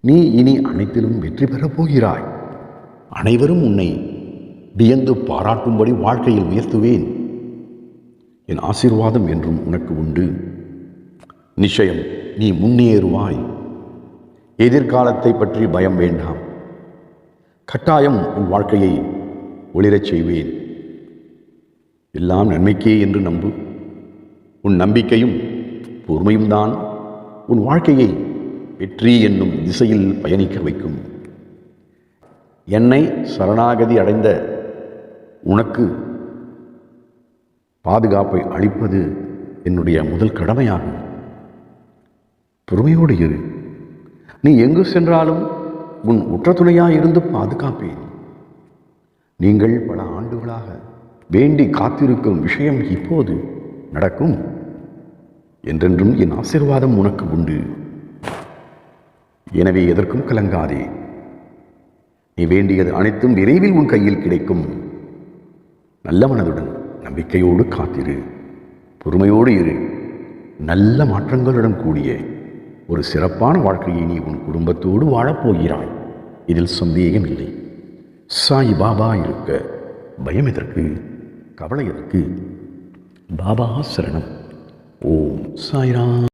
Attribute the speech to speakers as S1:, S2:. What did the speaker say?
S1: நீ இனி அனைத்திலும் வெற்றி பெறப் போகிறாய். அனைவரும் உன்னை வியந்து பாராட்டும்படி வாழ்க்கையில் உயர்த்துவேன். என் ஆசீர்வாதம் என்றும் உனக்கு உண்டு. நிச்சயம் நீ முன்னேறுவாய். எதிர்காலத்தை பற்றி பயம் வேண்டாம். கட்டாயம் உன் வாழ்க்கையை ஒளிரச் செய்வேன். எல்லாம் நன்மைக்கே என்று நம்பு. உன் நம்பிக்கையும் பொறுமையும் தான் உன் வாழ்க்கையை வெற்றி என்னும் திசையில் பயணிக்க வைக்கும். என்னை சரணாகதி அடைந்த உனக்கு பாதுகாப்பை அளிப்பது என்னுடைய முதல் கடமையாகும். பொறுமையோடு இரு. நீ எங்கு சென்றாலும் உன் உற்ற துணையாயிருந்து பாதுகாப்பேன். நீங்கள் பல ஆண்டுகளாக வேண்டி காத்திருக்கும் விஷயம் இப்போது நடக்கும். என்றென்றும் என் ஆசீர்வாதம் உனக்கு உண்டு. எனவே எதற்கும் கலங்காதே. நீ வேண்டியது அனைத்தும் விரைவில் உன் கையில் கிடைக்கும். நல்ல மனதுடன் நம்பிக்கையோடு காத்திரு. பொறுமையோடு இரு. நல்ல மாற்றங்களுடன் கூடிய ஒரு சிறப்பான வாழ்க்கையை நீ உன் குடும்பத்தோடு வாழப்போகிறாய். இதில் சந்தேகம் இல்லை. சாய் பாபா இருக்க பயம் எதற்கு? கவலை எதற்கு? பாபா சரணம். ஓம் சாய்ராம்.